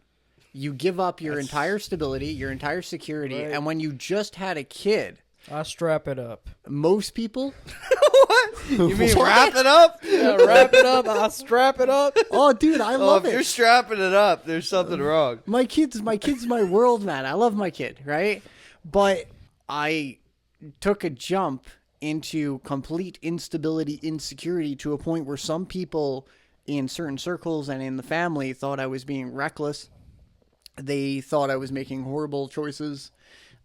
You give up your entire stability, your entire security. Right. And when you just had a kid... I'll strap it up. Most people? What? You mean wrap it up? Yeah, wrap it up. I'll strap it up. Oh, dude, I love it. If you're strapping it up, there's something wrong. My kid's my world, man. I love my kid, right? But I took a jump into complete instability, insecurity, to a point where some people in certain circles and in the family thought I was being reckless. They thought I was making horrible choices.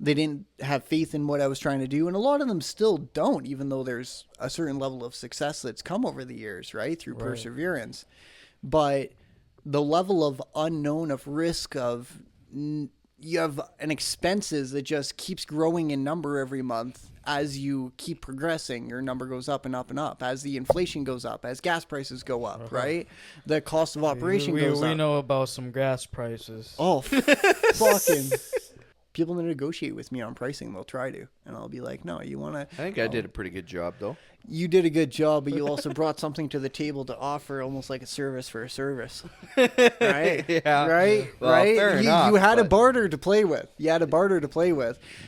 They didn't have faith in what I was trying to do. And a lot of them still don't, even though there's a certain level of success that's come over the years, right? Through perseverance. But the level of unknown, of risk, of you have an expenses that just keeps growing in number every month. As you keep progressing, your number goes up and up and up. As the inflation goes up, as gas prices go up, right? The cost of operation goes up. We know about some gas prices. Oh, fucking... People that negotiate with me on pricing, they'll try to. And I'll be like, no, you want to... I think I did a pretty good job, though. You did a good job, but you also brought something to the table to offer, almost like a service for a service. Right? Yeah. Right? Well, right? fair enough, you had a barter to play with.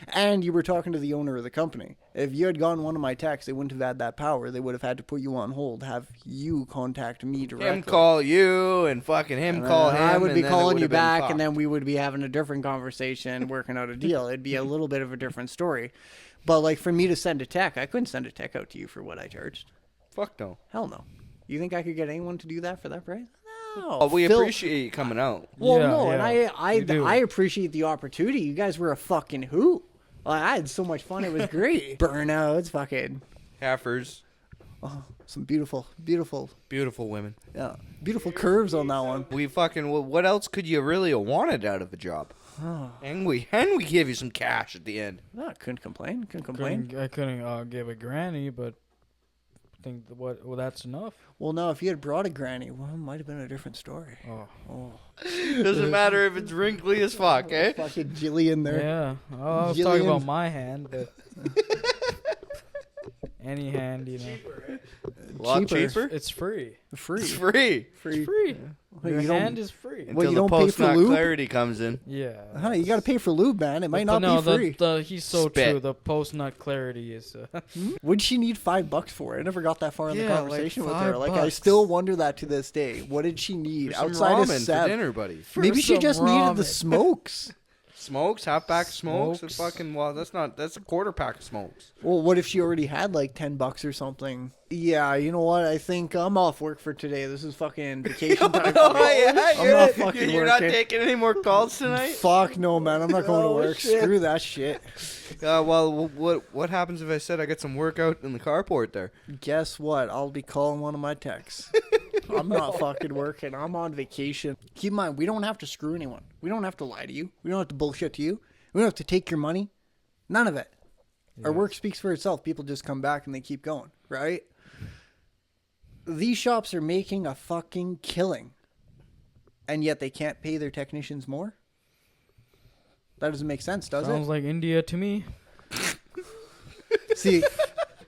And you were talking to the owner of the company. If you had gone one of my texts, they wouldn't have had that power. They would have had to put you on hold, have you contact me directly. Him call you, and fucking him call him. I would be calling you back, fucked. and then we would be having a different conversation, working out a deal. It'd be a little bit of a different story. But like for me to send a tech, I couldn't send a tech out to you for what I charged. Fuck no. Hell no. You think I could get anyone to do that for that price? No. Oh, we appreciate you coming out. Well, Yeah, no, yeah, and I appreciate the opportunity. You guys were a fucking hoot. I had so much fun. It was great. Burnouts, fucking Heifers. Oh, some beautiful, beautiful, beautiful women. Yeah, beautiful curves on that one. We fucking. What else could you really have wanted out of a job? And we give you some cash at the end. No, I couldn't complain. I couldn't give a granny, but I think that's enough. Well, no, if you had brought a granny, well, it might have been a different story. Oh. Doesn't matter if it's wrinkly as fuck, eh? Fucking Jillian there. Yeah. I was talking about my hand, but any hand, you know. A lot cheaper? It's free. It's free. Your hand is free. Well, you Until don't the pay for post-nut lube? clarity comes in. Yeah. You got to pay for lube, man. It might not be free. He's so Spit. true. The post-nut clarity is... What'd she need $5 for? I never got that far in the conversation with her. $5. Like, I still wonder that to this day. What did she need For some outside of ramen Seb? for dinner, buddy. Maybe she some just needed the ramen. smokes. Smokes, half pack of smokes. Smokes. Fucking that's a quarter pack of smokes. Well, what if she already had like $10 or something? Yeah, you know what? I think I'm off work for today. This is fucking vacation time. Oh for me. yeah, I'm not fucking you're not working. taking any more calls tonight. Fuck no, man. I'm not going to work. Screw that shit. Well, what happens if I said I got some workout in the carport there? Guess what? I'll be calling one of my texts. I'm not fucking working. I'm on vacation. Keep in mind, we don't have to screw anyone. We don't have to lie to you. We don't have to bullshit to you. We don't have to take your money. None of it. Yeah. Our work speaks for itself. People just come back and they keep going, right? These shops are making a fucking killing. And yet they can't pay their technicians more? That doesn't make sense, does it? Sounds like India to me. See,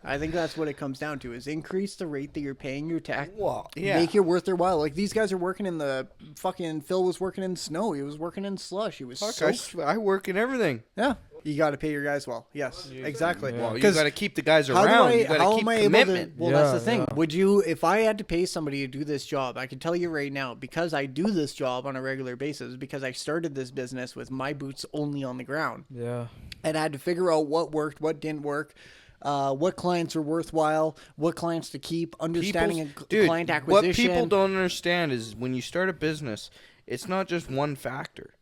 I think that's what it comes down to, is increase the rate that you're paying your tech. Well, yeah. Make it worth their while. Like, these guys are working in the fucking... Phil was working in snow. He was working in slush. He was soaked. I work in everything. Yeah. You got to pay your guys well. Yes, exactly. Yeah. Well, you got to keep the guys How around. do I, You got how to keep am I commitment. able to... Well, Yeah, that's the thing. yeah. Would you... If I had to pay somebody to do this job, I can tell you right now, because I do this job on a regular basis, because I started this business with my boots only on the ground. Yeah. And I had to figure out what worked, what didn't work, what clients are worthwhile, what clients to keep, understanding client acquisition. What people don't understand is when you start a business, it's not just one factor.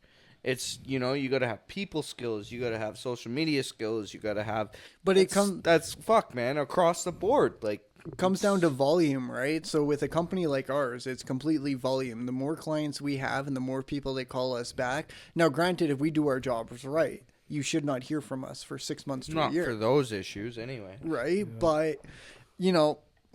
It's, you got to have people skills, you got to have social media skills, you got to have... But it comes... That's, man, across the board. Like, it comes down to volume, right? So with a company like ours, it's completely volume. The more clients we have and the more people that call us back. Now, granted, if we do our jobs right, you should not hear from us for 6 months to a year. Not for those issues, anyway. Right? Yeah. But,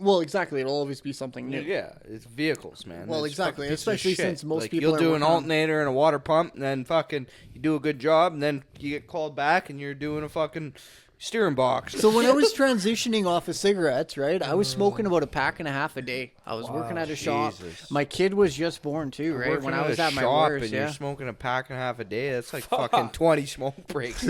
well, exactly. It'll always be something new. Yeah, it's vehicles, man. Well, It's exactly. fucking Especially piece of since shit. most like, people you'll do an working on- alternator and a water pump, and then fucking you do a good job, and then you get called back, and you're doing a fucking steering box. So when I was transitioning off of cigarettes, right, I was smoking about a pack and a half a day. I was working at a shop. Jesus. My kid was just born too, right? Working When I was a at my shop worst, and yeah. you're smoking a pack and a half a day, that's like fucking 20 smoke breaks.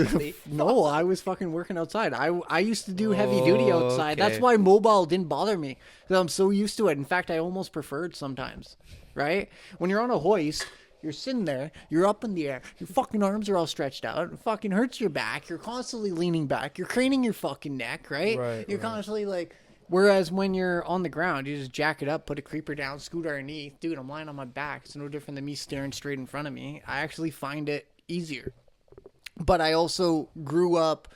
No, I was fucking working outside. I used to do heavy duty outside. okay. That's why mobile didn't bother me. 'Cause I'm so used to it. In fact, I almost preferred sometimes, right? When you're on a hoist, you're sitting there, you're up in the air, your fucking arms are all stretched out, it fucking hurts your back, you're constantly leaning back, you're craning your fucking neck, right? You're constantly like... Whereas when you're on the ground, you just jack it up, put a creeper down, scoot underneath. Dude, I'm lying on my back. It's no different than me staring straight in front of me. I actually find it easier. But I also grew up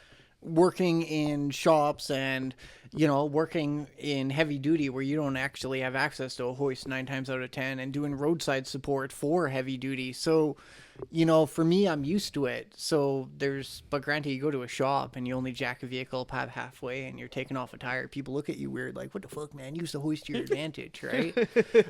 working in shops and, working in heavy duty where you don't actually have access to a hoist 9 times out of 10 and doing roadside support for heavy duty. So, for me, I'm used to it. So but granted, you go to a shop and you only jack a vehicle up halfway and you're taking off a tire. People look at you weird, like, what the fuck, man? Use the hoist to your advantage, right?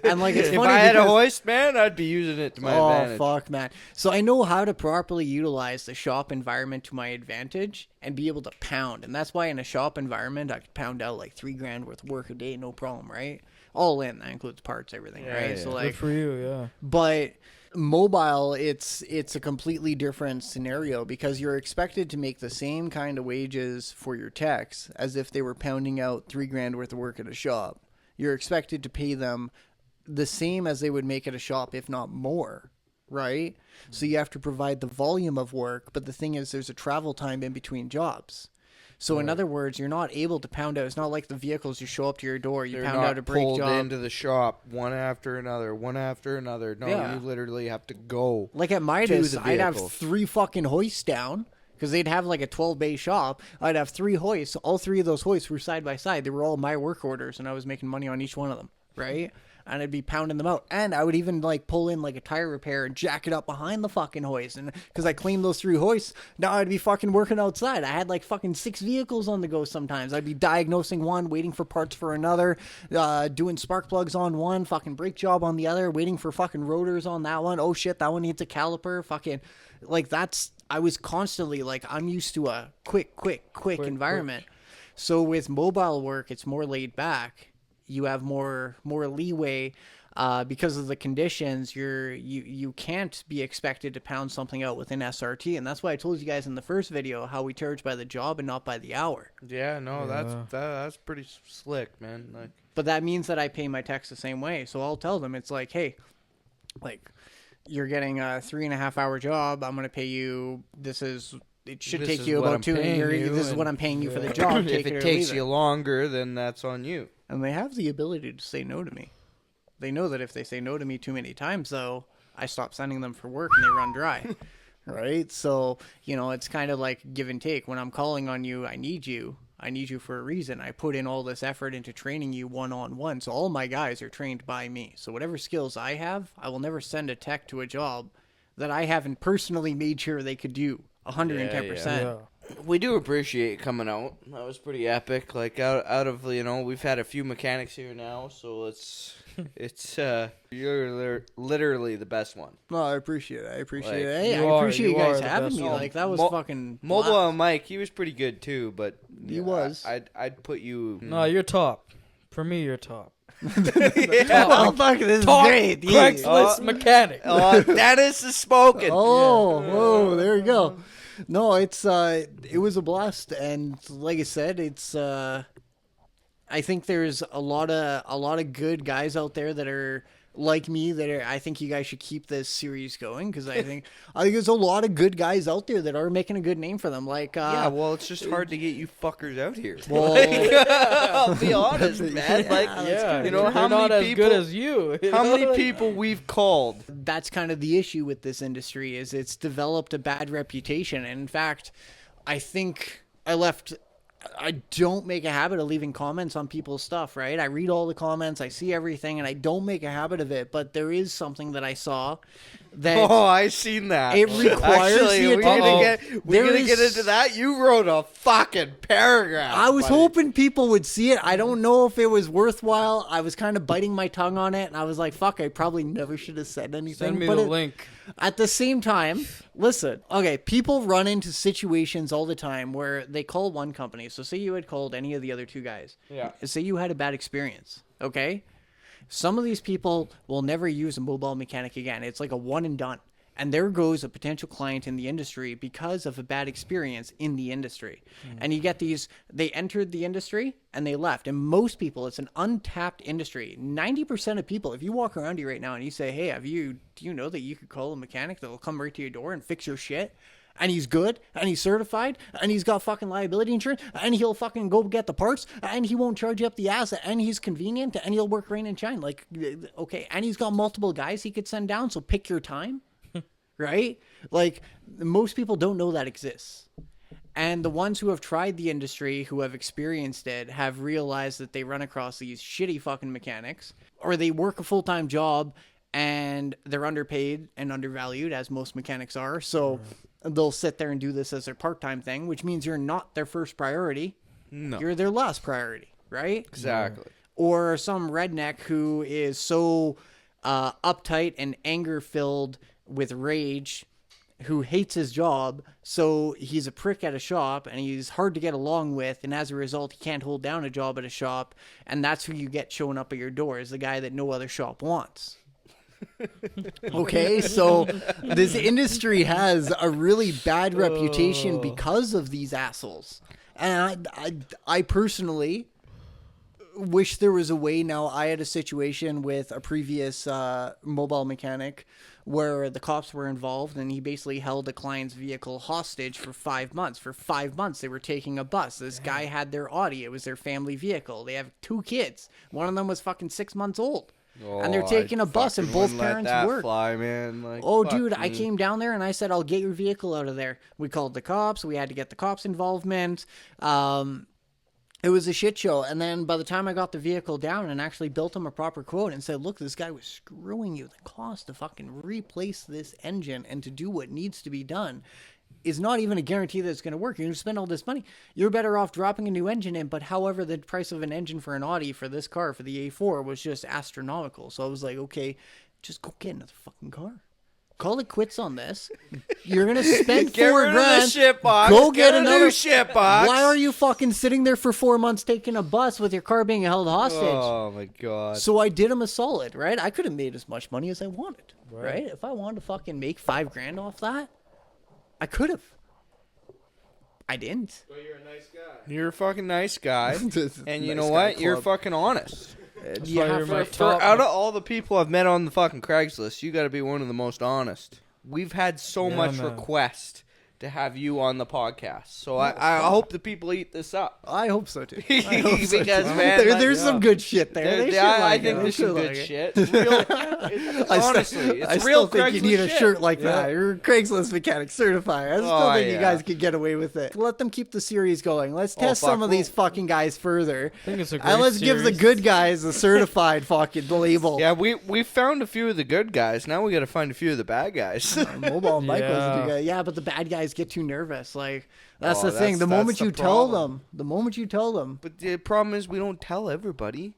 And like, it's if funny I had a because- hoist, man, I'd be using it to my advantage. Oh, fuck, man. So I know how to properly utilize the shop environment to my advantage and be able to pound. And that's why in a shop environment, I could pound out like $3,000 worth of work a day, no problem, right? All in. That includes parts, everything, right? yeah. So Good like, for you, yeah. but mobile, it's a completely different scenario because you're expected to make the same kind of wages for your techs as if they were pounding out $3,000 worth of work at a shop. You're expected to pay them the same as they would make at a shop, if not more, right? So you have to provide the volume of work, but the thing is there's a travel time in between jobs. So in other words, you're not able to pound out. It's not like the vehicles you show up to your door, you They're pound not out a brake pulled job. into the shop one after another. No, Yeah. you literally have to go. Like at Midas, the I'd have vehicle. 3 fucking hoists down because they'd have like a 12-bay shop. I'd have 3 hoists. All 3 of those hoists were side by side. They were all my work orders, and I was making money on each one of them, right? And I'd be pounding them out. And I would even like pull in like a tire repair and jack it up behind the fucking hoist. And because I claimed those 3 hoists, now I'd be fucking working outside. I had like fucking 6 vehicles on the go sometimes. I'd be diagnosing one, waiting for parts for another, doing spark plugs on one, fucking brake job on the other, waiting for fucking rotors on that one. Oh shit, that one needs a caliper. Fucking like I was constantly like, I'm used to a quick environment. So with mobile work, it's more laid back. You have more leeway because of the conditions. You can't be expected to pound something out within SRT, and that's why I told you guys in the first video how we charge by the job and not by the hour. Yeah, no, that's pretty slick, man. Like, but that means that I pay my techs the same way. So I'll tell them it's like, hey, like you're getting a 3.5 hour job. I'm going to pay you. It should This take is you what about I'm 2 paying years. you, This is what and- I'm paying you for the job. If it takes you longer, then that's on you. And they have the ability to say no to me. They know that if they say no to me too many times, though, I stop sending them for work and they run dry. Right? So, it's kind of like give and take. When I'm calling on you, I need you. I need you for a reason. I put in all this effort into training you one-on-one. So all my guys are trained by me. So whatever skills I have, I will never send a tech to a job that I haven't personally made sure they could do 110%. Yeah. We do appreciate coming out. That was pretty epic. Like out of we've had a few mechanics here now, so you're literally the best one. No, I appreciate it. I appreciate Like, it. Hey, you I are- appreciate you you are guys the having best me. one. Like that was Mo- fucking Mobile blast. and Mike, he was pretty good too, but He was. I'd put you. No, you're top. For me, you're top. Oh, fuck, this is Top great. Craigslist mechanic. Dennis is spoken. Oh, whoa, there you go. No, it was a blast, and like I said, I think there's a lot of good guys out there that are like me I think you guys should keep this series going because I think there's a lot of good guys out there that are making a good name for them. Like Yeah, well, it's just hard to get you fuckers out here. well, I'll be honest, man. Like, Yeah, you know you're how not many as people? good as you. How many people we've called? that's kind of the issue with this industry is it's developed a bad reputation. And in fact, I think I don't make a habit of leaving comments on people's stuff, right? I read all the comments, I see everything, and I don't make a habit of it. But there is something that I saw that Oh, I seen that. it requires Actually, the we're gonna attention. we're There gonna get is- into that. You wrote a fucking paragraph. I was buddy. hoping people would see it. I don't know if it was worthwhile. I was kind of biting my tongue on it, and I was like, fuck, I probably never should have said anything. Send me but the link. At the same time, listen, okay, people run into situations all the time where they call one company. So say you had called any of the other two guys. Yeah. Say you had a bad experience, okay? Some of these people will never use a mobile mechanic again. It's like a one and done. And there goes a potential client in the industry because of a bad experience in the industry. And you get these, they entered the industry and they left. And most people, it's an untapped industry. 90% of people, if you walk around here right now and you say, hey, do you know that you could call a mechanic that will come right to your door and fix your shit? And he's good, and he's certified, and he's got fucking liability insurance, and he'll fucking go get the parts, and he won't charge you up the ass, and he's convenient, and he'll work rain and shine. Like, okay, and he's got multiple guys he could send down, so pick your time. Right? Like, most people don't know that exists. And the ones who have tried the industry, who have experienced it, have realized that they run across these shitty fucking mechanics, or they work a full-time job and they're underpaid and undervalued, as most mechanics are. So they'll sit there and do this as their part-time thing, which means you're not their first priority. No. You're their last priority, right? Exactly. Or some redneck who is so uptight and anger-filled with rage, who hates his job, so he's a prick at a shop, and he's hard to get along with, and as a result, he can't hold down a job at a shop, and that's who you get showing up at your door, is the guy that no other shop wants. Okay, so this industry has a really bad reputation because of these assholes. And I personally wish there was a way. Now, I had a situation with a previous mobile mechanic where the cops were involved, and he basically held a client's vehicle hostage for 5 months. For 5 months, they were taking a bus. This guy had their Audi. It was their family vehicle. They have 2 kids. One of them was fucking 6 months old. And they're taking a bus, and both parents work. Fly, man. Like, Oh, fuck dude, I me. came down there and I said, I'll get your vehicle out of there. We called the cops. We had to get the cops' involvement. It was a shit show. And then by the time I got the vehicle down and actually built him a proper quote and said, look, this guy was screwing you. The cost to fucking replace this engine and to do what needs to be done is not even a guarantee that it's going to work. You're going to spend all this money. You're better off dropping a new engine in. But however, the price of an engine for an Audi for this car, for the A4, was just astronomical. So I was like, okay, just go get another fucking car. Call it quits on this. You're going to spend Get $4 rid of grand. the shit box. Go get a another new shit box. Why are you fucking sitting there for 4 months taking a bus with your car being held hostage? Oh my god. So I did him a solid, right? I could have made as much money as I wanted, right? If I wanted to fucking make $5 grand off that, I could have. I didn't. But you're a nice guy. You're a fucking nice guy, and you Nice know guy what? You're club. fucking honest. You why have you're to- my For top. out of all the people I've met on the fucking Craigslist, you got to be one of the most honest. We've had so Yeah, much man. request to have you on the podcast, so I hope the people eat this up. I hope so too. I hope so, Because, too. man, there's like, some good shit there. They should I like think it. there's They some should good like it. shit. It's real, honestly, I it's still real think Craigslist you need a shit. shirt like that. You're a Craigslist mechanic certified. I still Oh, think you yeah. guys could get away with it. Let them keep the series going. Let's test fuck, some of these well- fucking guys further. I think it's a And great let's give the series. good guys the certified fucking label. Yeah, we found a few of the good guys. Now we got to find a few of the bad guys. Mobile Mike was a Yeah. good guy. Yeah, but the bad guys get too nervous. Like that's Oh, the thing. The that's moment the you tell problem. them, But the problem is we don't tell everybody.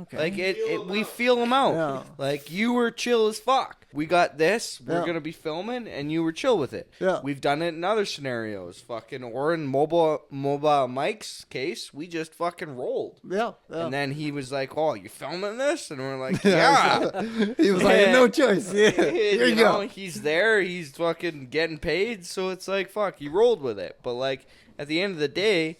okay. Like we feel them out. Yeah. Like you were chill as fuck. We got this. We're Yeah. gonna be filming, and you were chill with it. Yeah. We've done it in other scenarios. Fucking or in mobile Mike's case, we just fucking rolled. yeah. And then he was like, "Oh, you filming this?" And we're like, "Yeah." He was like, no choice. Yeah. Here you know, go. he's there. He's fucking getting paid. So it's like, fuck, he rolled with it. But like at the end of the day,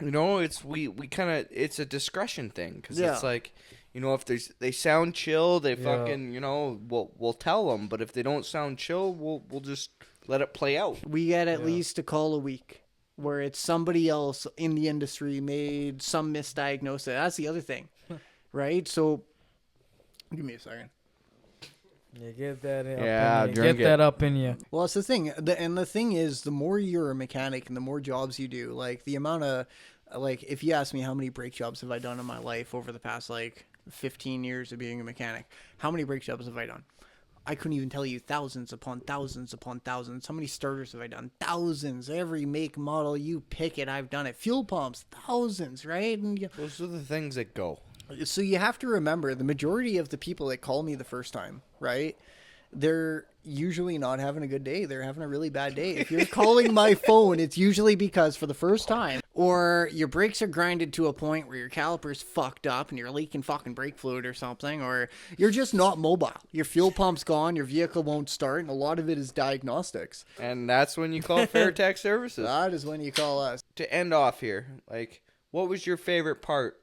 you know, it's we kind of it's a discretion thing because Yeah. it's like, you know, if they sound chill, they Yeah. fucking, you know, we'll tell them. But if they don't sound chill, we'll just let it play out. We get at least a call a week where it's somebody else in the industry made some misdiagnosis. That's the other thing, right? So, give me a second. Yeah, get that up Yeah, in you. drink Get it. that up in you. Well, that's the thing. The thing is, the more you're a mechanic and the more jobs you do, like the amount of, like, if you ask me how many brake jobs have I done in my life over the past, like, 15 years of being a mechanic, how many brake jobs have I done? I couldn't even tell you thousands upon thousands upon thousands. How many starters have I done? Thousands. Every make, model, you pick it, I've done it. Fuel pumps, thousands, right? And Those are the things that go. so you have to remember the majority of the people that call me the first time, right? They're usually not having a good day. They're having a really bad day. If you're calling my phone, it's usually because for the first time, or your brakes are grinded to a point where your caliper's fucked up and you're leaking fucking brake fluid or something, or you're just not mobile. Your fuel pump's gone, your vehicle won't start, and a lot of it is diagnostics. And that's when you call Fairtech Services. That is when you call us. To end off here, like, what was your favorite part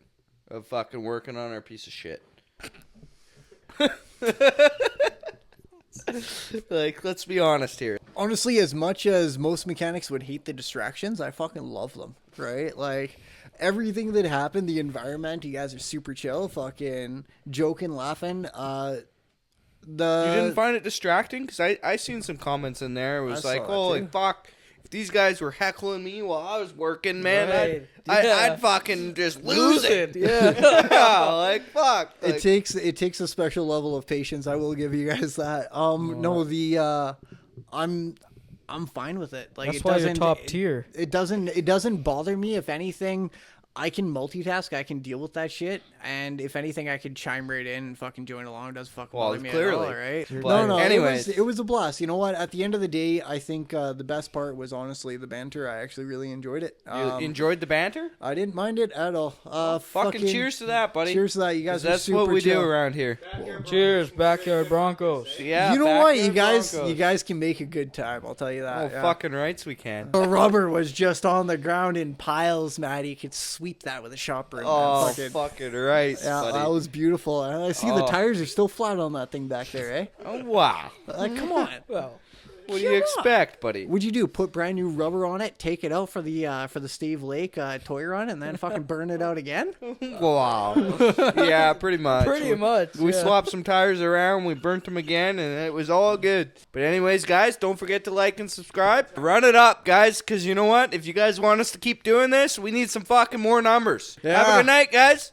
of fucking working on our piece of shit? Like, let's be honest here. Honestly, as much as most mechanics would hate the distractions, I fucking love them, right? Like, everything that happened, the environment, you guys are super chill, fucking joking, laughing. You didn't find it distracting? Because I seen some comments in there. It was I like, saw that oh, too. like, fuck. If these guys were heckling me while I was working, man, Right. I'd fucking just lose it. Yeah. Like, fuck. Like, It takes a special level of patience. I will give you guys that. I'm fine with it. Like, That's it why you're doesn't top tier. It doesn't bother me. If anything, I can multitask. I can deal with that shit. And if anything, I could chime right in and fucking join along. It doesn't fucking Well, bother me clearly. at all, right? But No. anyways. It was a blast. You know what? At the end of the day, I think the best part was honestly the banter. I actually really enjoyed it. you enjoyed the banter? I didn't mind it at all. Fucking cheers to that, buddy. Cheers to that. You 'Cause guys are that's super what we chill. do around here. Cheers, Backyard Broncos. Yeah. You know what? You Backyard guys, Broncos. you guys can make a good time. I'll tell you that. Oh, yeah. fucking rights we can. The rubber was just on the ground in piles, Matt. You could sweep that with a shop broom. Oh, man. fucking right, Yeah, buddy. that was beautiful. And I see the Oh. tires are still flat on that thing back there, eh? Oh, wow. Come on. Well, What do you expect, buddy? What'd you do? Put brand new rubber on it, take it out for the Stave Lake toy run, and then fucking burn it out again? Wow. Yeah, pretty much. pretty much. We yeah. swapped some tires around, we burnt them again, and it was all good. But anyways, guys, don't forget to like and subscribe. Run it up, guys, because you know what? If you guys want us to keep doing this, we need some fucking more numbers. Have a Yeah. good night, guys.